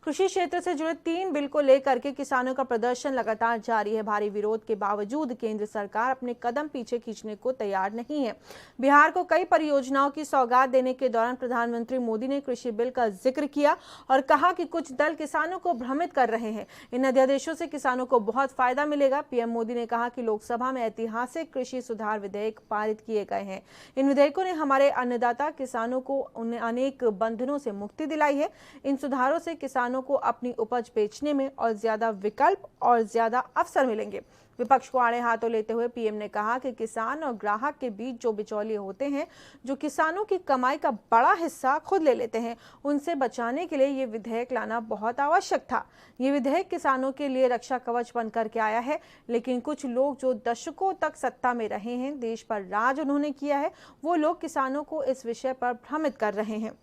कृषि क्षेत्र से जुड़े 3 बिल को लेकर के किसानों का प्रदर्शन लगातार जारी है। भारी विरोध के बावजूद केंद्र सरकार अपने कदम पीछे खींचने को तैयार नहीं है। बिहार को कई परियोजनाओं की सौगात देने के दौरान प्रधानमंत्री मोदी ने कृषि बिल का जिक्र किया और कहा कि कुछ दल किसानों को भ्रमित कर रहे हैं। इन अध्यादेशों से किसानों को बहुत फायदा मिलेगा। पीएम मोदी ने कहा कि लोकसभा में ऐतिहासिक कृषि सुधार विधेयक पारित किए गए हैं। इन विधेयकों ने हमारे अन्नदाता किसानों को अनेक बंधनों से मुक्ति दिलाई है। इन सुधारों से किसानों को अपनी उपज बेचने में और ज्यादा विकल्प और ज्यादा अवसर मिलेंगे। विपक्ष को आड़े हाथों लेते हुए पीएम ने कहा कि किसान और ग्राहक के बीच जो बिचौलिए होते हैं, जो किसानों की कमाई का बड़ा हिस्सा खुद ले लेते हैं, उनसे बचाने के लिए ये विधेयक लाना बहुत आवश्यक था। ये विधेयक किसानों के लिए रक्षा कवच बनकर के आया है, लेकिन कुछ लोग जो दशकों तक सत्ता में रहे हैं, देश पर राज उन्होंने किया है, वो लोग किसानों को इस विषय पर भ्रमित कर रहे हैं।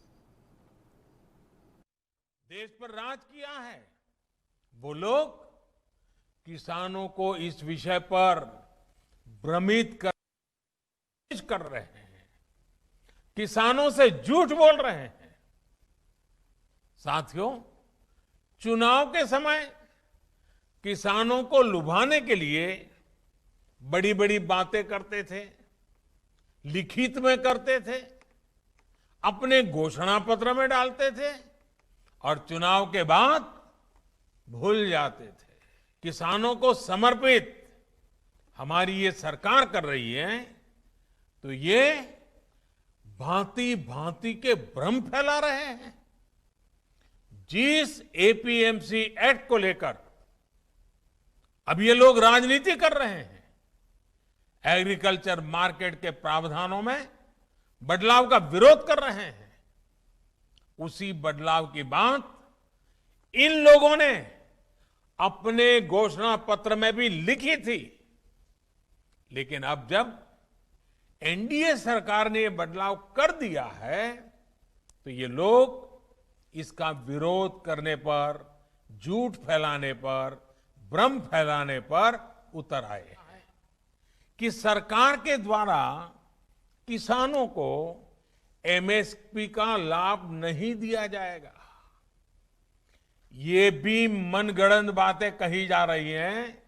देश पर राज किया है, वो लोग किसानों को इस विषय पर भ्रमित कर रहे हैं, किसानों से झूठ बोल रहे हैं। साथियों, चुनाव के समय किसानों को लुभाने के लिए बड़ी बड़ी बातें करते थे, लिखित में करते थे, अपने घोषणा पत्र में डालते थे और चुनाव के बाद भूल जाते थे। किसानों को समर्पित हमारी ये सरकार कर रही है, तो ये भांति भांति के भ्रम फैला रहे हैं। जिस एपीएमसी एक्ट को लेकर अब ये लोग राजनीति कर रहे हैं, एग्रीकल्चर मार्केट के प्रावधानों में बदलाव का विरोध कर रहे हैं, उसी बदलाव की बात इन लोगों ने अपने घोषणा पत्र में भी लिखी थी। लेकिन अब जब एनडीए सरकार ने यह बदलाव कर दिया है, तो ये लोग इसका विरोध करने पर, झूठ फैलाने पर, भ्रम फैलाने पर उतर आए हैं कि सरकार के द्वारा किसानों को एमएसपी का लाभ नहीं दिया जाएगा। ये भी मनगढ़ंत बातें कही जा रही हैं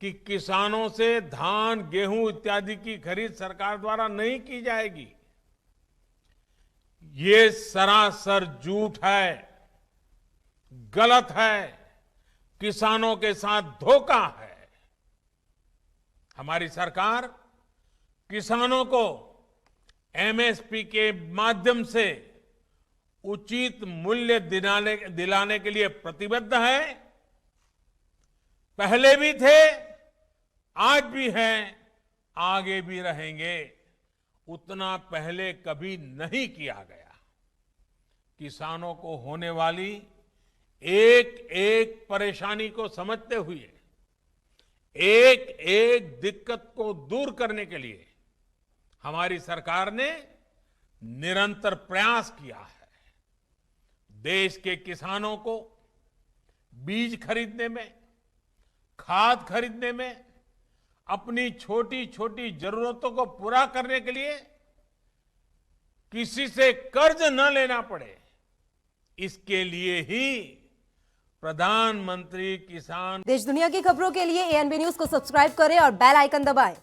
कि किसानों से धान, गेहूं इत्यादि की खरीद सरकार द्वारा नहीं की जाएगी। ये सरासर झूठ है, गलत है, किसानों के साथ धोखा है। हमारी सरकार किसानों को एमएसपी के माध्यम से उचित मूल्य दिलाने के लिए प्रतिबद्ध है। पहले भी थे, आज भी हैं, आगे भी रहेंगे। उतना पहले कभी नहीं किया गया। किसानों को होने वाली एक एक परेशानी को समझते हुए, एक एक दिक्कत को दूर करने के लिए हमारी सरकार ने निरंतर प्रयास किया है। देश के किसानों को बीज खरीदने में, खाद खरीदने में, अपनी छोटी छोटी जरूरतों को पूरा करने के लिए किसी से कर्ज न लेना पड़े, इसके लिए ही प्रधानमंत्री किसान। देश दुनिया की खबरों के लिए एएनबी न्यूज को सब्सक्राइब करें और बेल आइकन दबाएं।